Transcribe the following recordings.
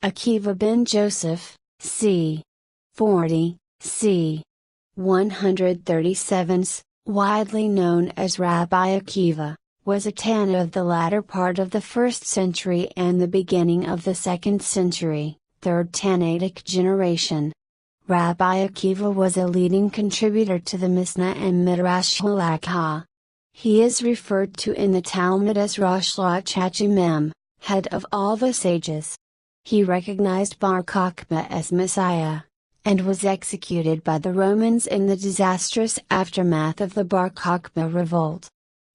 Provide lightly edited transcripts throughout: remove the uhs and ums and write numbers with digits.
Akiva ben Joseph, c. 40, c. 137, widely known as Rabbi Akiva, was a Tana of the latter part of the 1st century and the beginning of the 2nd century, 3rd Tannaitic generation. Rabbi Akiva was a leading contributor to the Mishnah and Midrash Halakha. He is referred to in the Talmud as Rosh Lachachimim, head of all the sages. He recognized Bar Kokhba as Messiah, and was executed by the Romans in the disastrous aftermath of the Bar Kokhba revolt.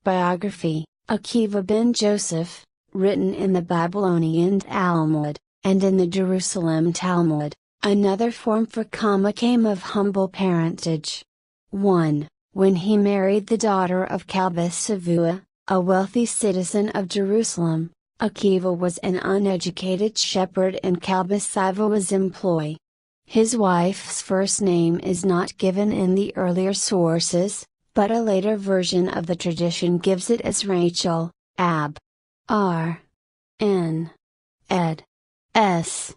Biography: Akiva ben Joseph, written in the Babylonian Talmud, and in the Jerusalem Talmud, another form for comma came of humble parentage. 1. When he married the daughter of Kalbas Savua, a wealthy citizen of Jerusalem, Akiva was an uneducated shepherd in Kalbas Savua's employ. His wife's first name is not given in the earlier sources, but a later version of the tradition gives it as Rachel, Ab. R. N. Ed. S.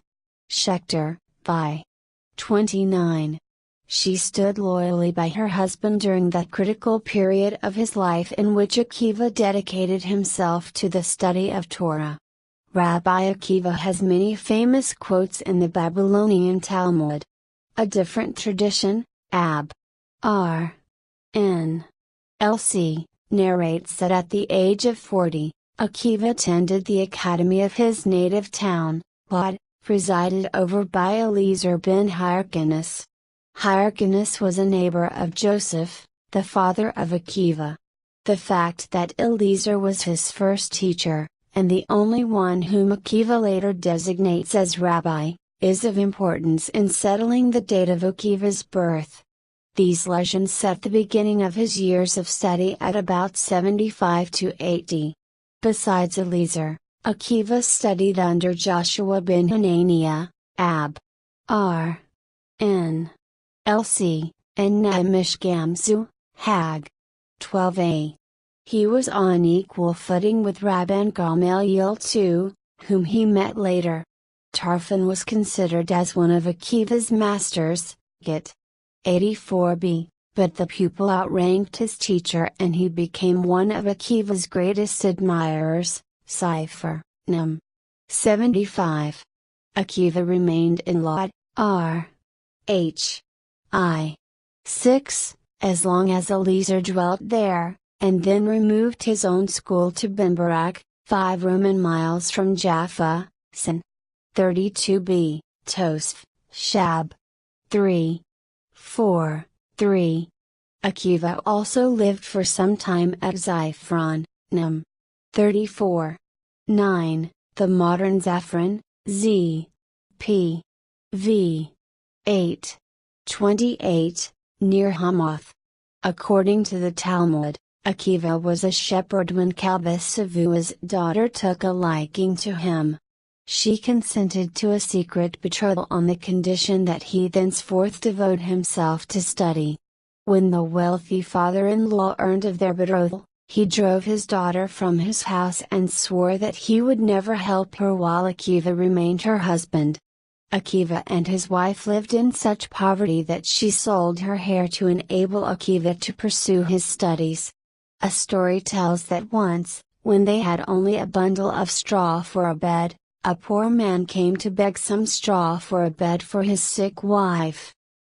Schechter, Vi. 29. She stood loyally by her husband during that critical period of his life in which Akiva dedicated himself to the study of Torah. Rabbi Akiva has many famous quotes in the Babylonian Talmud. A different tradition, Ab. R. N. Lc, narrates that at the age of 40, Akiva attended the academy of his native town, Lod, presided over by Eliezer ben Hyrcanus. Hyrcanus was a neighbor of Joseph, the father of Akiva. The fact that Eliezer was his first teacher, and the only one whom Akiva later designates as rabbi, is of importance in settling the date of Akiva's birth. These legends set the beginning of his years of study at about 75 to 80. Besides Eliezer, Akiva studied under Joshua ben Hananiah, Ab. R. N. Lc, and Nehemiah Gamzu, Hag. 12a. He was on equal footing with Rabban Gamaliel too, whom he met later. Tarfon was considered as one of Akiva's masters, Git. 84b, but the pupil outranked his teacher and he became one of Akiva's greatest admirers, Cipher, Num. 75. Akiva remained in Lod, R. H. I. 6, as long as Eliezer dwelt there, and then removed his own school to Bimbarak, 5 Roman miles from Jaffa, Sin. 32b, Tosf, Shab. 3. 4, 3. Akiva also lived for some time at Ziphron, Num. 34. 9, the modern Zaphron, Z. P. V. 8. 28, near Hamath. According to the Talmud, Akiva was a shepherd when Kalbas Savua's daughter took a liking to him. She consented to a secret betrothal on the condition that he thenceforth devote himself to study. When the wealthy father-in-law learned of their betrothal, he drove his daughter from his house and swore that he would never help her while Akiva remained her husband. Akiva and his wife lived in such poverty that she sold her hair to enable Akiva to pursue his studies. A story tells that once, when they had only a bundle of straw for a bed, a poor man came to beg some straw for a bed for his sick wife.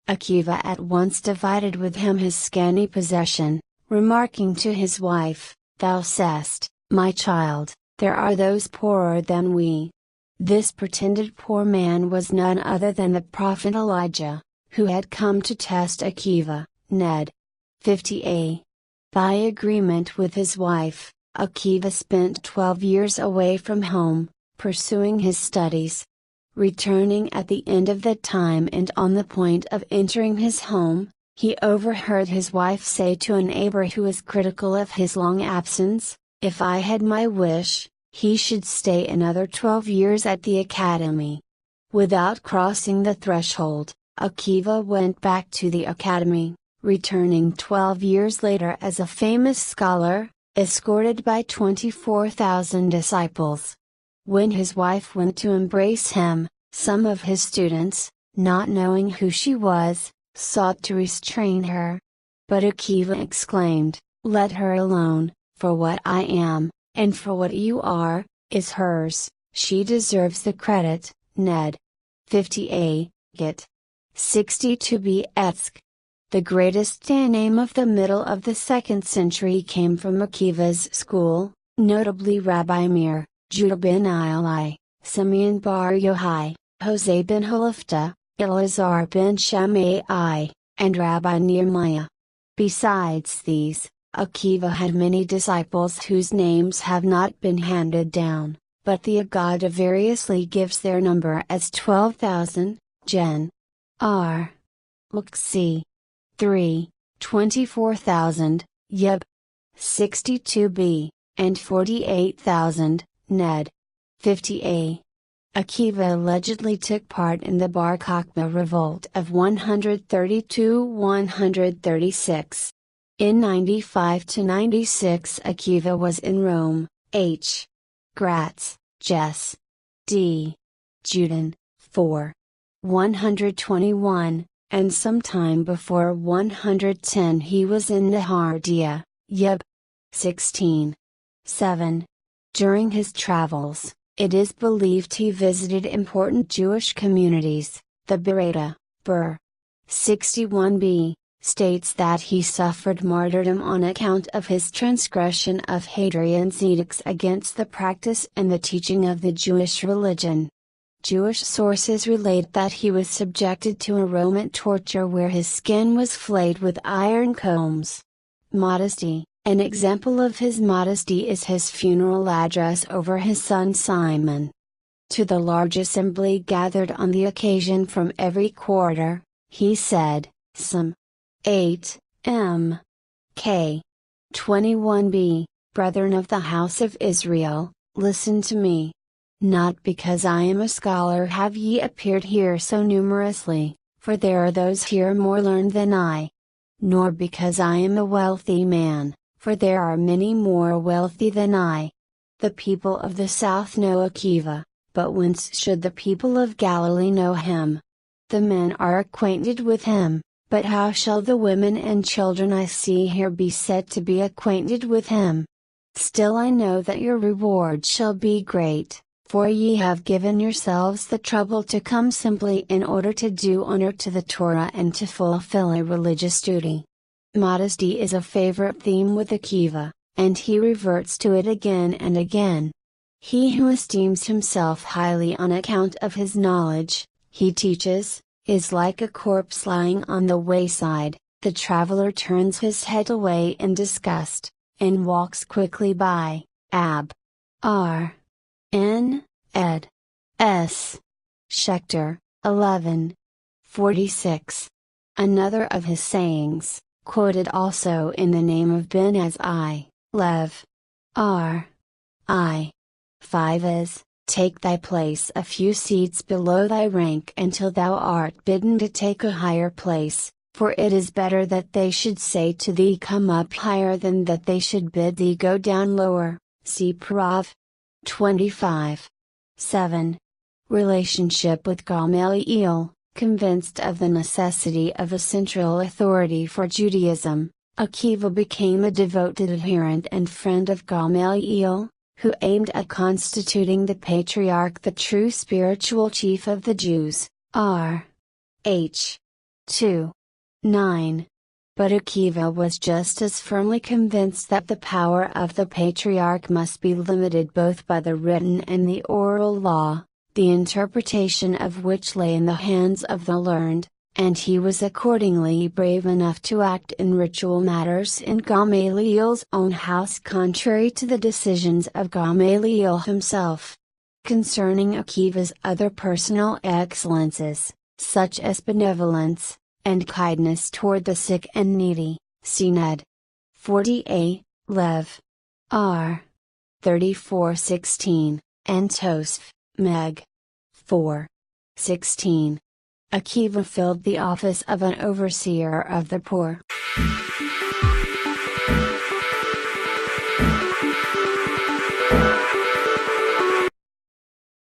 Akiva at once divided with him his scanty possession, remarking to his wife, "Thou sayest, my child, there are those poorer than we." This pretended poor man was none other than the prophet Elijah, who had come to test Akiva, Ned. 50a. By agreement with his wife, Akiva spent 12 years away from home, pursuing his studies. Returning at the end of that time and on the point of entering his home, he overheard his wife say to a neighbor who was critical of his long absence, "If I had my wish, he should stay another 12 years at the academy." Without crossing the threshold, Akiva went back to the academy, returning 12 years later as a famous scholar, escorted by 24,000 disciples. When his wife went to embrace him, some of his students, not knowing who she was, sought to restrain her. But Akiva exclaimed, "Let her alone, for what I am, and for what you are, is hers, she deserves the credit." Ned. 50a, Git. 62b Etsk. The greatest name of the middle of the 2nd century came from Akiva's school, notably Rabbi Meir, Judah ben Ili, Simeon bar Yochai, Jose ben Halifta, Elazar ben Shammai, and Rabbi Nehemiah. Besides these, Akiva had many disciples whose names have not been handed down, but the Agada variously gives their number as 12,000, Gen. R. Luxi. 3, 24,000, Yeb. 62b, and 48,000, Ned. 50a. Akiva allegedly took part in the Bar Kokhba revolt of 132-136. In 95-96 Akiva was in Rome, H. Gratz, Jess. D. Juden, 4. 121, and sometime before 110 he was in Nehardea, Yeb. 16. 7. During his travels, it is believed he visited important Jewish communities. The Bereta, Ber. 61b, states that he suffered martyrdom on account of his transgression of Hadrian's edicts against the practice and the teaching of the Jewish religion. Jewish sources relate that he was subjected to a Roman torture where his skin was flayed with iron combs. Modesty. An example of his modesty is his funeral address over his son Simon. To the large assembly gathered on the occasion from every quarter, he said, Psalm 8, M. K. 21b, Brethren of the house of Israel, listen to me. Not because I am a scholar have ye appeared here so numerously, for there are those here more learned than I. Nor because I am a wealthy man, for there are many more wealthy than I. The people of the south know Akiva, but whence should the people of Galilee know him? The men are acquainted with him, but how shall the women and children I see here be said to be acquainted with him? Still I know that your reward shall be great, for ye have given yourselves the trouble to come simply in order to do honor to the Torah and to fulfill a religious duty. Modesty is a favorite theme with Akiva, and he reverts to it again and again. He who esteems himself highly on account of his knowledge, he teaches, is like a corpse lying on the wayside. The traveler turns his head away in disgust, and walks quickly by. Ab. R. N. ed. S. Schechter, 11. 46. Another of his sayings, quoted also in the name of Ben as I, Lev. R. I. 5 is, take thy place a few seats below thy rank until thou art bidden to take a higher place, for it is better that they should say to thee come up higher than that they should bid thee go down lower. See Prov. 25. 7. Relationship with Gamaliel. Convinced of the necessity of a central authority for Judaism, Akiva became a devoted adherent and friend of Gamaliel, who aimed at constituting the Patriarch the true spiritual chief of the Jews. R. H. 2. 9. But Akiva was just as firmly convinced that the power of the Patriarch must be limited both by the written and the oral law, the interpretation of which lay in the hands of the learned, and he was accordingly brave enough to act in ritual matters in Gamaliel's own house contrary to the decisions of Gamaliel himself. Concerning Akiva's other personal excellences, such as benevolence, and kindness toward the sick and needy, see Ned. 40a, Lev. R. 34:16, and Tosf, Meg. 4. 16. Akiva filled the office of an overseer of the poor.